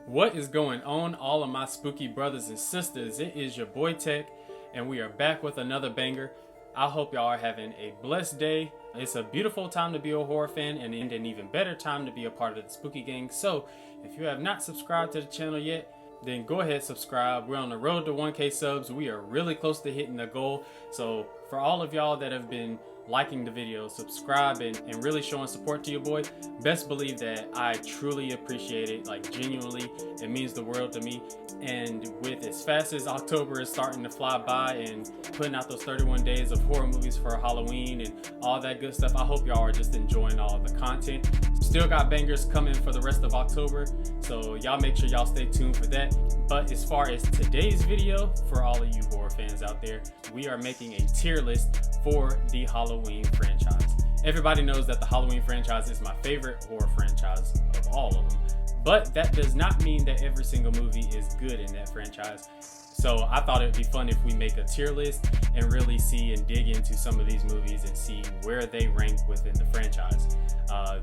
What is going on, all of my spooky brothers and sisters? It is your boy Tech, and we are back with another banger. I hope y'all are having a blessed day. It's a beautiful time to be a horror fan, and an even better time to be a part of the spooky gang. So, if you have not subscribed to the channel yet, then go ahead, subscribe. We're on the road to 1K subs. We are really close to hitting the goal. So, for all of y'all that have been liking the video, subscribe, and really showing support to your boy, best believe that I truly appreciate it. Like, genuinely, it means the world to me. And with as fast as October is starting to fly by and putting out those 31 days of horror movies for Halloween and all that good stuff, I hope y'all are just enjoying all of the content. Still got bangers coming for the rest of October, so y'all make sure y'all stay tuned for that. But as far as today's video, for all of you horror fans out there, we are making a tier list for the Halloween franchise. Everybody knows that the Halloween franchise is my favorite horror franchise of all of them, but that does not mean that every single movie is good in that franchise. So I thought it would be fun if we make a tier list and really see and dig into some of these movies and see where they rank within the franchise.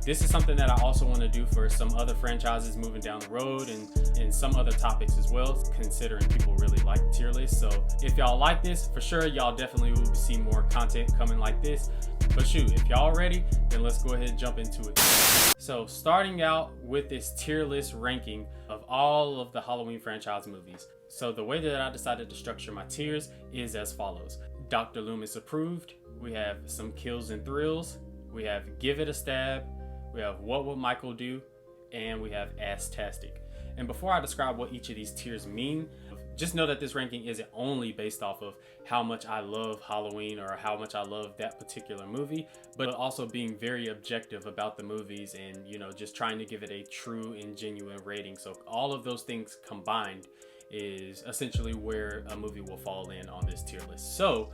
This is something that I also want to do for some other franchises moving down the road and some other topics as well, considering people really like the tier list. So if y'all like this, for sure, y'all definitely will see more content coming like this. But shoot, if y'all ready, then let's go ahead and jump into it. So starting out with this tier list ranking of all of the Halloween franchise movies. So the way that I decided to structure my tiers is as follows. Dr. Loomis approved, we have some kills and thrills, we have give it a stab, we have what would Michael do, and we have ass-tastic. And before I describe what each of these tiers mean, just know that this ranking isn't only based off of how much I love Halloween or how much I love that particular movie, but also being very objective about the movies and, you know, just trying to give it a true and genuine rating. So all of those things combined is essentially where a movie will fall in on this tier list. So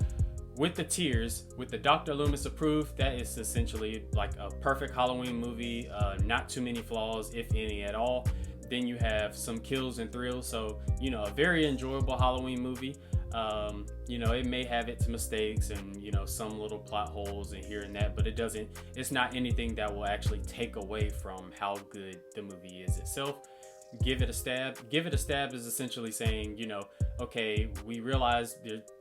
with the tiers, with the Dr. Loomis approved, that is essentially like a perfect Halloween movie, not too many flaws, if any at all. Then you have some kills and thrills, so, you know, a very enjoyable Halloween movie. You know, it may have its mistakes and, you know, some little plot holes and here and that, but it's not anything that will actually take away from how good the movie is itself. Give it a stab. Give it a stab is essentially saying, you know, okay, we realize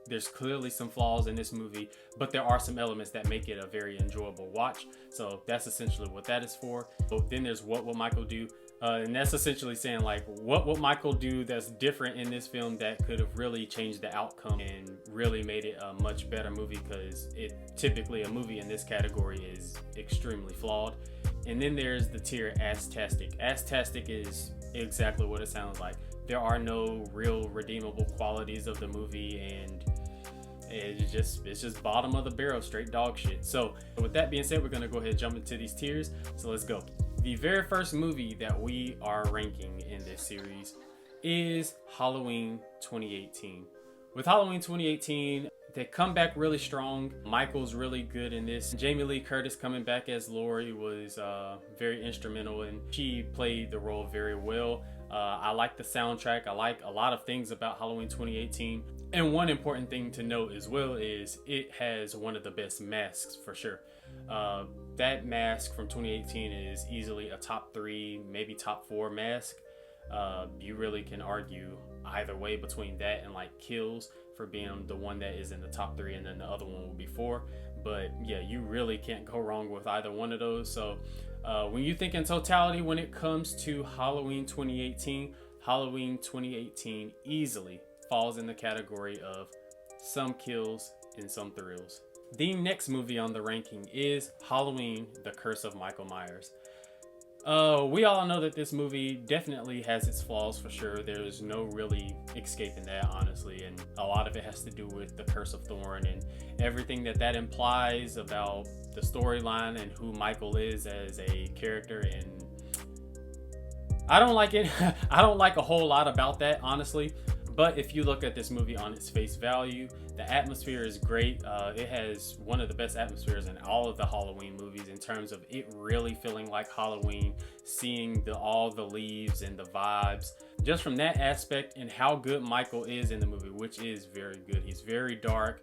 there's clearly some flaws in this movie, but there are some elements that make it a very enjoyable watch. So that's essentially what that is for. So then there's what will Michael do? And that's essentially saying, like, what will Michael do that's different in this film that could have really changed the outcome and really made it a much better movie, because typically a movie in this category is extremely flawed. And then there's the tier ass-tastic. Ass-tastic is exactly what it sounds like. There are no real redeemable qualities of the movie, and it's just bottom of the barrel, straight dog shit. So with that being said, we're gonna go ahead and jump into these tiers. So let's go. The very first movie that we are ranking in this series is Halloween 2018. With Halloween 2018, they come back really strong. Michael's really good in this. Jamie Lee Curtis coming back as Laurie was very instrumental, and she played the role very well. I like the soundtrack. I like a lot of things about Halloween 2018. And one important thing to note as well is it has one of the best masks for sure. That mask from 2018 is easily a top 3, maybe top 4 mask. You really can argue either way between that and like Kills for being the one that is in the top 3, and then the other one will be 4. But yeah, you really can't go wrong with either one of those. So when you think in totality, when it comes to Halloween 2018, Halloween 2018 easily falls in the category of some kills and some thrills. The next movie on the ranking is Halloween: The Curse of Michael Myers. We all know that this movie definitely has its flaws for sure. There's no really escaping that, honestly, and a lot of it has to do with the Curse of Thorn and everything that implies about the storyline and who Michael is as a character. And I don't like it. I don't like a whole lot about that, honestly. But if you look at this movie on its face value, the atmosphere is great. It has one of the best atmospheres in all of the Halloween movies in terms of it really feeling like Halloween, seeing all the leaves and the vibes. Just from that aspect and how good Michael is in the movie, which is very good. He's very dark.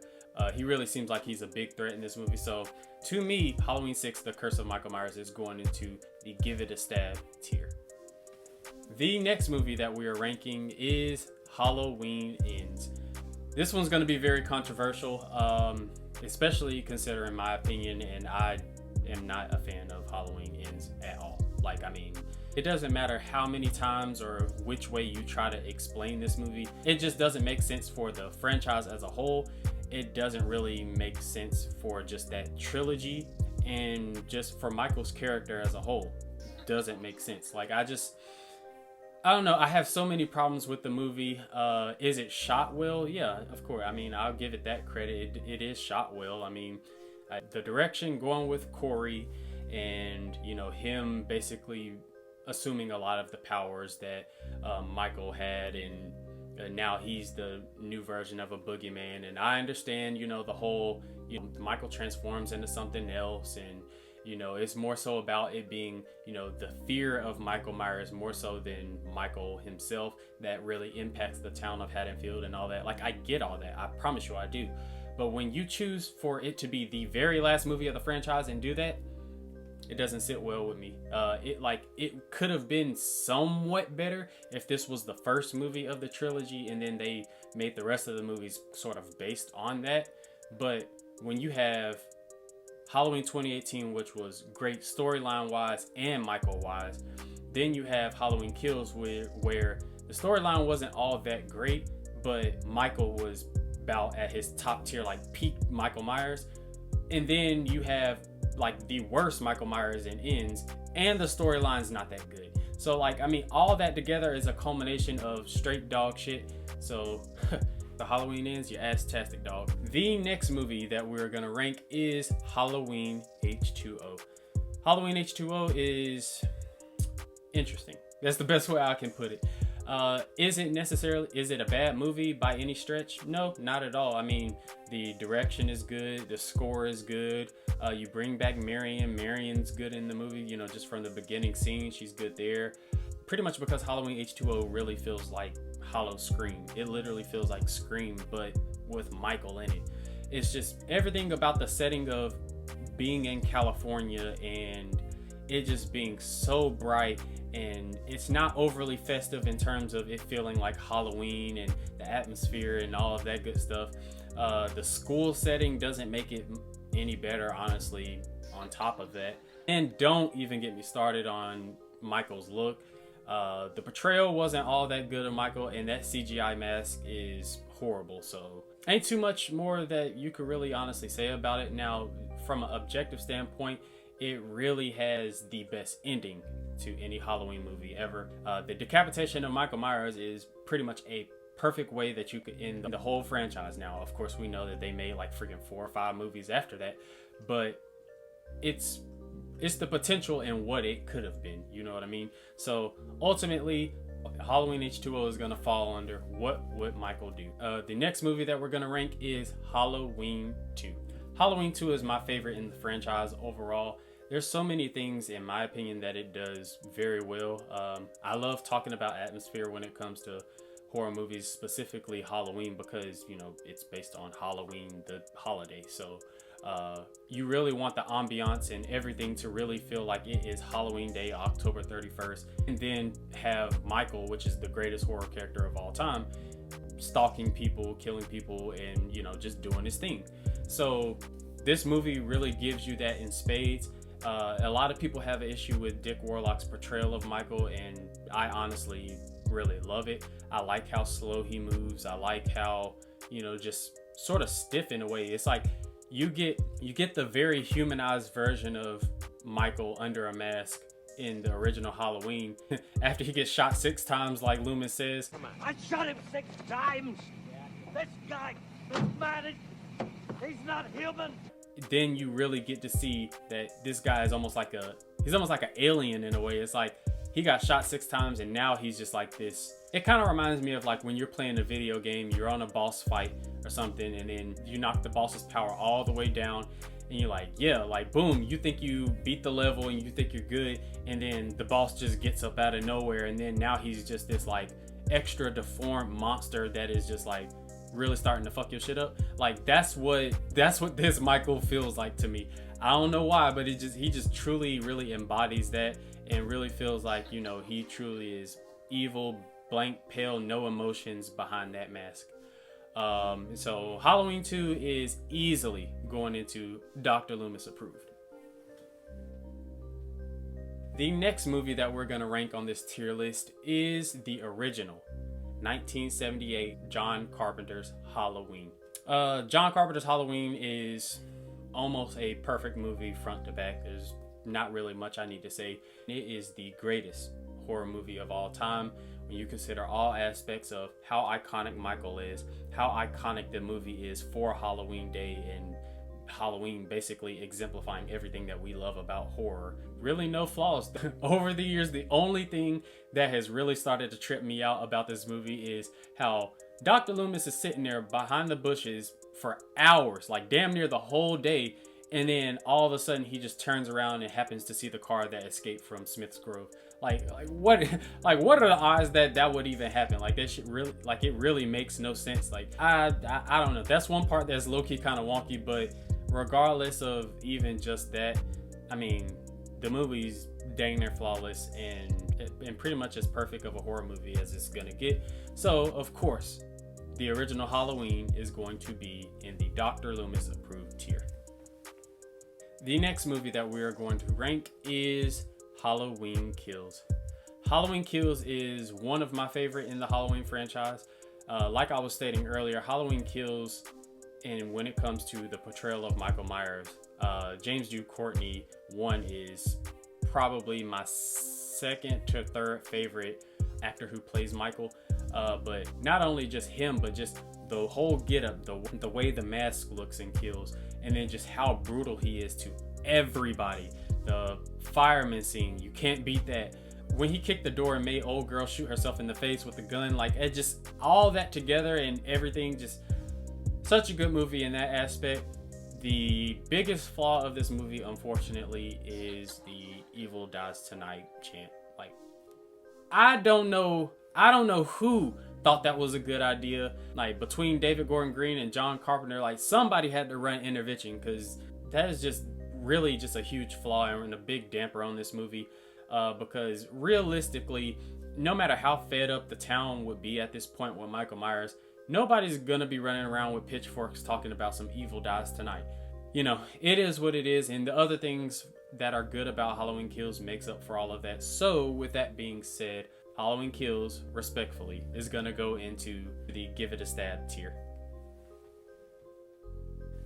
He really seems like he's a big threat in this movie. So to me, Halloween 6, The Curse of Michael Myers is going into the give it a stab tier. The next movie that we are ranking is Halloween Ends. This one's going to be very controversial, especially considering my opinion, and I am not a fan of Halloween Ends at all. Like, I mean, it doesn't matter how many times or which way you try to explain this movie. It just doesn't make sense for the franchise as a whole. It doesn't really make sense for just that trilogy, and just for Michael's character as a whole. Doesn't make sense. Like, I don't know. I have so many problems with the movie. Is it shot well? Yeah, of course. I mean, I'll give it that credit. It is shot well. I mean, the direction going with Corey, and you know, him basically assuming a lot of the powers that Michael had, and now he's the new version of a boogeyman. And I understand, you know, the whole, you know, Michael transforms into something else, and you know, it's more so about it being, you know, the fear of Michael Myers more so than Michael himself that really impacts the town of Haddonfield and all that. Like, I get all that. I promise you I do. But when you choose for it to be the very last movie of the franchise and do that, it doesn't sit well with me. It could have been somewhat better if this was the first movie of the trilogy and then they made the rest of the movies sort of based on that. But when you have Halloween 2018, which was great storyline wise and Michael wise, then you have Halloween Kills where the storyline wasn't all that great, but Michael was about at his top tier, like peak Michael Myers. And then you have like the worst Michael Myers in Ends, and the storyline's not that good. So like, I mean, all that together is a culmination of straight dog shit. So the Halloween Ends, you ass-tastic, dog. The next movie that we're gonna rank is Halloween H2O. Halloween H2O is interesting. That's the best way I can put it. Is it a bad movie by any stretch? No, not at all. I mean, the direction is good, the score is good. You bring back Marion. Marion's good in the movie, you know, just from the beginning scene, she's good there. Pretty much because Halloween H2O really feels like Hollow Scream. It literally feels like Scream, but with Michael in it. It's just everything about the setting of being in California and it just being so bright, and it's not overly festive in terms of it feeling like Halloween and the atmosphere and all of that good stuff. The school setting doesn't make it any better, honestly, on top of that. And don't even get me started on Michael's look. The portrayal wasn't all that good of Michael, and that CGI mask is horrible. So ain't too much more that you could really honestly say about it. Now, from an objective standpoint, it really has the best ending to any Halloween movie ever. The decapitation of Michael Myers is pretty much a perfect way that you could end the whole franchise. Now, of course, we know that they made like freaking 4 or 5 movies after that, but it's the potential in what it could have been, you know what I mean? So ultimately, Halloween H2O is gonna fall under what would Michael do. The next movie that we're gonna rank is Halloween 2. Halloween 2 is my favorite in the franchise overall. There's so many things, in my opinion, that it does very well. I love talking about atmosphere when it comes to horror movies, specifically Halloween, because, you know, it's based on Halloween, the holiday. So you really want the ambiance and everything to really feel like it is Halloween Day, October 31st. And then have Michael, which is the greatest horror character of all time, stalking people, killing people, and, you know, just doing his thing. So this movie really gives you that in spades. A lot of people have an issue with Dick Warlock's portrayal of Michael, and I honestly really love it. I like how slow he moves. I like how, you know, just sort of stiff in a way. It's like you get the very humanized version of Michael under a mask in the original Halloween after he gets shot 6 times, like Loomis says. I shot him 6 times. This guy, this man, he's not human. Then you really get to see that this guy is almost like an alien in a way. It's like he got shot 6 times and now he's just like this. It kind of reminds me of like when you're playing a video game, you're on a boss fight or something, and then you knock the boss's power all the way down, and you're like, yeah, like boom, you think you beat the level and you think you're good, and then the boss just gets up out of nowhere, and then now he's just this like extra deformed monster that is just like really starting to fuck your shit up. Like that's what this Michael feels like to me. I don't know why, but he just truly really embodies that, and really feels like, you know, he truly is evil, blank, pale, no emotions behind that mask. So Halloween 2 is easily going into Dr. Loomis approved. The next movie that we're going to rank on this tier list is the original 1978 John Carpenter's Halloween. John Carpenter's Halloween is almost a perfect movie front to back. There's not really much I need to say. It is the greatest horror movie of all time when you consider all aspects of how iconic Michael is, how iconic the movie is for Halloween Day, and Halloween basically exemplifying everything that we love about horror. Really no flaws. Over the years, the only thing that has really started to trip me out about this movie is how Dr. Loomis is sitting there behind the bushes for hours, like damn near the whole day, and then all of a sudden he just turns around and happens to see the car that escaped from Smith's Grove. Like what are the odds that that would even happen? Like that shit really, like it really makes no sense. Like I don't know. That's one part that's low-key kind of wonky, but regardless of even just that, I mean, the movie's dang near flawless and pretty much as perfect of a horror movie as it's gonna get. So of course, the original Halloween is going to be in the Dr. Loomis approved tier. The next movie that we are going to rank is Halloween Kills. Halloween Kills is one of my favorite in the Halloween franchise. Like I was stating earlier, Halloween Kills, and when it comes to the portrayal of Michael Myers, James Jude Courtney, one, is probably my second to third favorite actor who plays Michael. But not only just him, but just the whole getup, the way the mask looks in Kills, and then just how brutal he is to everybody. The fireman scene, you can't beat that. When he kicked the door and made old girl shoot herself in the face with a gun, like it just, all that together and everything, just such a good movie in that aspect. The biggest flaw of this movie, unfortunately, is the evil dies tonight chant. Like, I don't know who thought that was a good idea. Like, between David Gordon Green and John Carpenter, like somebody had to run intervention, because that is just really just a huge flaw and a big damper on this movie. Because realistically, no matter how fed up the town would be at this point with Michael Myers, nobody's gonna be running around with pitchforks talking about some evil dies tonight. You know, it is what it is, and the other things that are good about Halloween Kills makes up for all of that. So with that being said, Halloween Kills, respectfully, is gonna go into the give it a stab tier.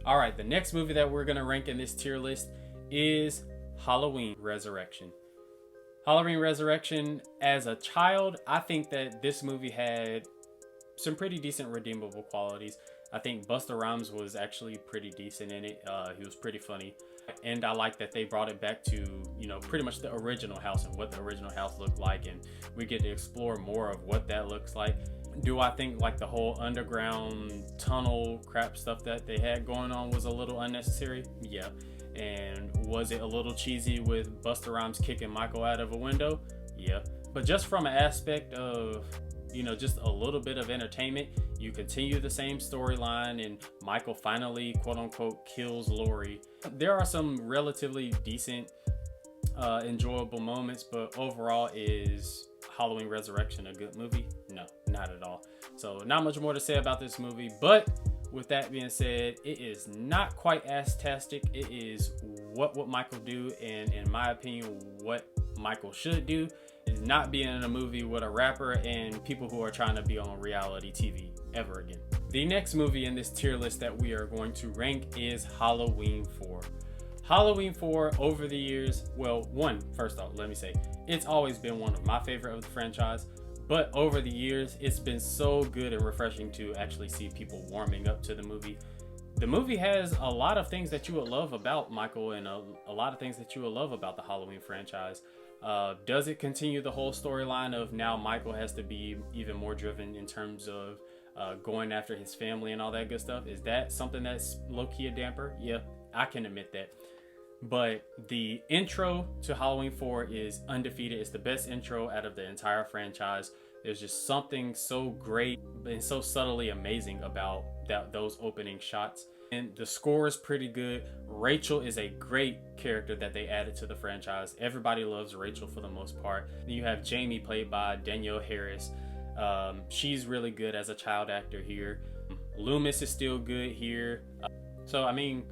Alright, the next movie that we're gonna rank in this tier list is Halloween Resurrection. Halloween Resurrection, as a child, I think that this movie had some pretty decent redeemable qualities. I think Busta Rhymes was actually pretty decent in it. He was pretty funny. And I like that they brought it back to, you know, pretty much the original house and what the original house looked like. And we get to explore more of what that looks like. Do I think like the whole underground tunnel crap stuff that they had going on was a little unnecessary? Yeah. And was it a little cheesy with Busta Rhymes kicking Michael out of a window? Yeah. But just from an aspect of, you know, just a little bit of entertainment, you continue the same storyline and Michael finally, quote unquote, kills Laurie. There are some relatively decent, enjoyable moments, but overall, is Halloween Resurrection a good movie? No, not at all. So not much more to say about this movie, but with that being said, it is not quite as tastic. It is what would Michael do, and in my opinion, what Michael should do is not being in a movie with a rapper and people who are trying to be on reality TV ever again. The next movie in this tier list that we are going to rank is Halloween 4. Halloween 4, over the years, well, first off, let me say, it's always been one of my favorite of the franchise. But over the years, it's been so good and refreshing to actually see people warming up to the movie. The movie has a lot of things that you would love about Michael, and a lot of things that you would love about the Halloween franchise. Does it continue the whole storyline of now Michael has to be even more driven in terms of going after his family and all that good stuff? Is that something that's low-key a damper? Yeah, I can admit that. But the intro to Halloween 4 is undefeated. It's the best intro out of the entire franchise. There's just something so great and so subtly amazing about those opening shots. And the score is pretty good. Rachel is a great character that they added to the franchise. Everybody loves Rachel for the most part. Then you have Jamie, played by Danielle Harris. She's really good as a child actor here. Loomis is still good here. So, I mean,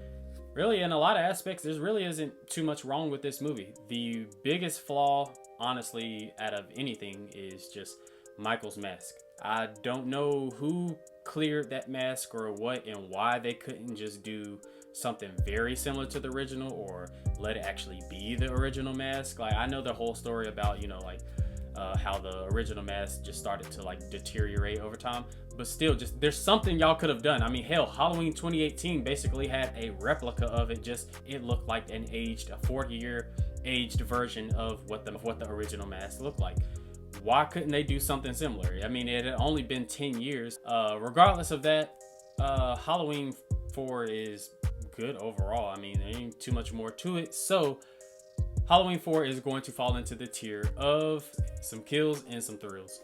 really, in a lot of aspects, there really isn't too much wrong with this movie. The biggest flaw, honestly, out of anything is just Michael's mask. I don't know who cleared that mask or what, and why they couldn't just do something very similar to the original or let it actually be the original mask. Like, I know the whole story about, how the original mask just started to like deteriorate over time, but still, just there's something y'all could have done. I mean, hell, Halloween 2018 basically had a replica of it, just it looked like a 40-year aged version of what the original mask looked like. Why couldn't they do something similar? I mean, it had only been 10 years. Regardless of that, Halloween 4 is good overall. I mean, there ain't too much more to it. So Halloween 4 is going to fall into the tier of some kills and some thrills.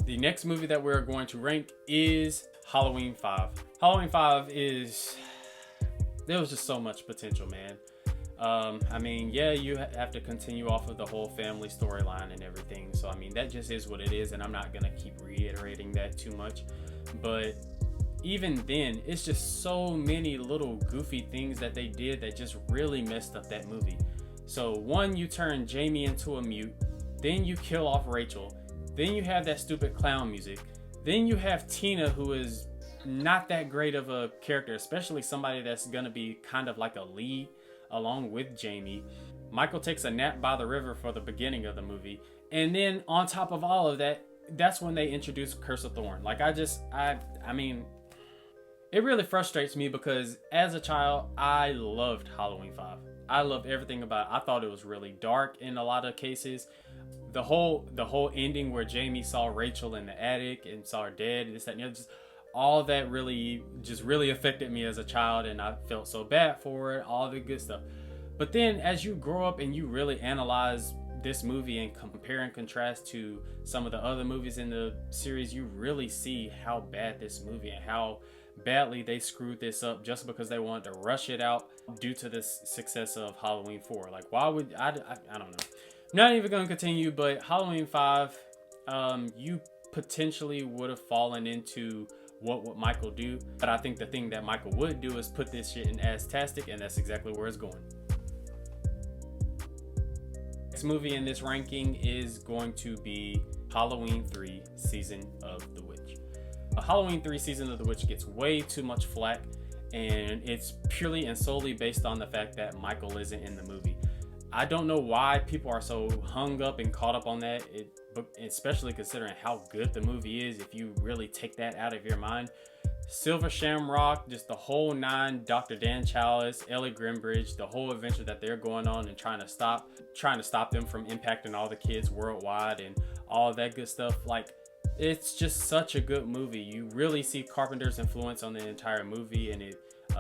The next movie that we're going to rank is Halloween 5. Halloween 5 there was just so much potential, man. I mean, yeah, you have to continue off of the whole family storyline and everything. So, I mean, that just is what it is. And I'm not going to keep reiterating that too much. But even then, it's just so many little goofy things that they did that just really messed up that movie. So, one, you turn Jamie into a mute. Then you kill off Rachel. Then you have that stupid clown music. Then you have Tina, who is not that great of a character, especially somebody that's going to be kind of like a lead along with Jamie. Michael takes a nap by the river for the beginning of the movie. And then on top of all of that, that's when they introduce Curse of Thorn. Like, I mean, it really frustrates me because as a child, I loved Halloween 5. I loved everything about it. I thought it was really dark in a lot of cases. The whole ending where Jamie saw Rachel in the attic and saw her dead and this, that, and the other, just all that really affected me as a child, and I felt so bad for it, all the good stuff. But then as you grow up and you really analyze this movie and compare and contrast to some of the other movies in the series, you really see how bad this movie and how badly they screwed this up just because they wanted to rush it out due to the success of Halloween 4. Like, why would I don't know. I'm not even going to continue, but Halloween 5, you potentially would have fallen into what would Michael do, but I think the thing that Michael would do is put this shit in Aztastic, and that's exactly where it's going. Next movie in this ranking is going to be Halloween 3 Season of the Witch. Halloween 3 Season of the Witch gets way too much flack, and it's purely and solely based on the fact that Michael isn't in the movie. I don't know why people are so hung up and caught up on that, especially considering how good the movie is. If you really take that out of your mind, Silver Shamrock, just the whole nine, Dr. Dan Chalice, Ellie Grimbridge, the whole adventure that they're going on and trying to stop them from impacting all the kids worldwide and all that good stuff. Like, it's just such a good movie. You really see Carpenter's influence on the entire movie, and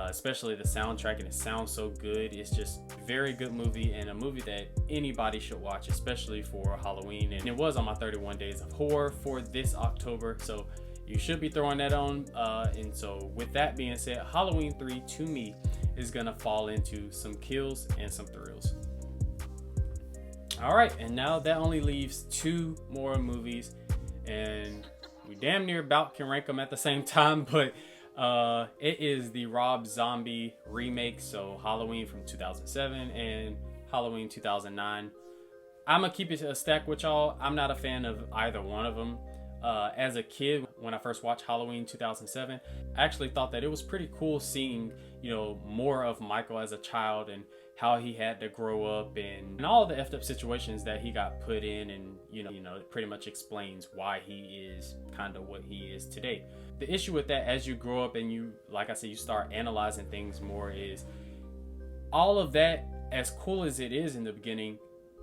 especially the soundtrack, and it sounds so good. It's just a very good movie, and a movie that anybody should watch, especially for Halloween. And it was on my 31 Days of Horror for this October, so you should be throwing that on. And so with that being said, Halloween 3 to me is gonna fall into some kills and some thrills. All right, and now that only leaves two more movies, and we damn near about can rank them at the same time, but it is the Rob Zombie remake, so Halloween from 2007 and Halloween 2009. I'm gonna keep it a stack with y'all. I'm not a fan of either one of them. As a kid, when I first watched Halloween 2007, I actually thought that it was pretty cool seeing, more of Michael as a child and how he had to grow up and all the effed up situations that he got put in, and it pretty much explains why he is kind of what he is today. The issue with that, as you grow up and you, like I said, you start analyzing things more, is all of that, as cool as it is in the beginning,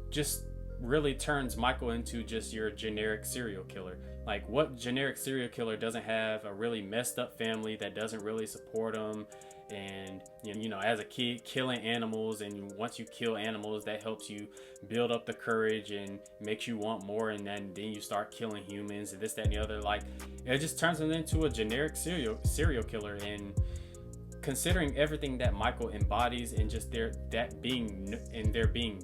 just really turns Michael into just your generic serial killer. Like, what generic serial killer doesn't have a really messed up family that doesn't really support him? And as a kid, killing animals, and once you kill animals, that helps you build up the courage and makes you want more, and then you start killing humans and this, that, and the other. Like, it just turns him into a generic serial killer. And considering everything that Michael embodies, and just there being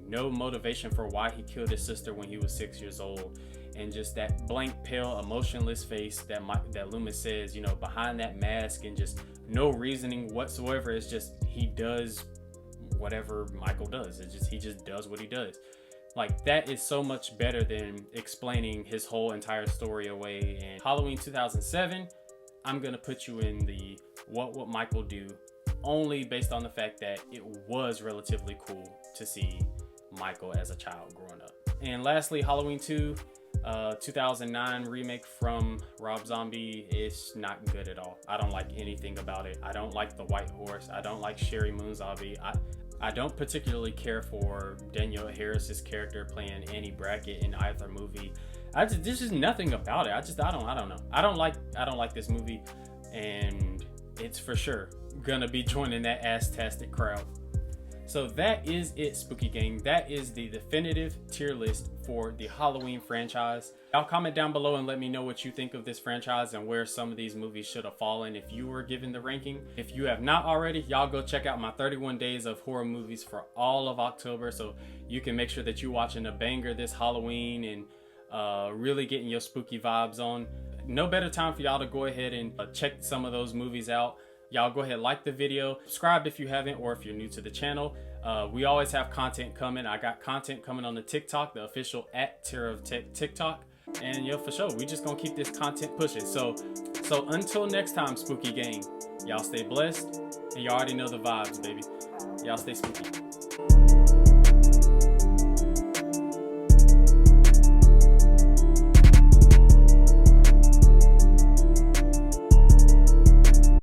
no motivation for why he killed his sister when he was 6 years old, and just that blank, pale, emotionless face that Loomis says, you know, behind that mask, and just no reasoning whatsoever. It's just he does whatever Michael does. He just does what he does. Like, that is so much better than explaining his whole entire story away. And Halloween 2007, I'm gonna put you in the what would Michael do, only based on the fact that it was relatively cool to see Michael as a child growing up. And lastly, Halloween 2, 2009 remake from Rob Zombie, is not good at all. I don't like anything about it. I don't like the white horse. I don't like Sherry Moon Zombie. I don't particularly care for Danielle Harris's character playing Annie Brackett in either movie. There's just nothing about it. I don't know. I don't like this movie, and it's for sure gonna be joining that ass-tastic crowd. So that is it, Spooky Gang. That is the definitive tier list for the Halloween franchise. Y'all comment down below and let me know what you think of this franchise and where some of these movies should have fallen if you were given the ranking. If you have not already, y'all go check out my 31 days of horror movies for all of October, so you can make sure that you're watching a banger this Halloween and really getting your spooky vibes on. No better time for y'all to go ahead and check some of those movies out. Y'all go ahead, like the video, subscribe if you haven't, or if you're new to the channel. We always have content coming. I got content coming on the TikTok, the official @TerrorOfTech TikTok. And yo, for sure, we just gonna keep this content pushing. So until next time, Spooky Gang, y'all stay blessed, and you already know the vibes, baby. Y'all stay spooky.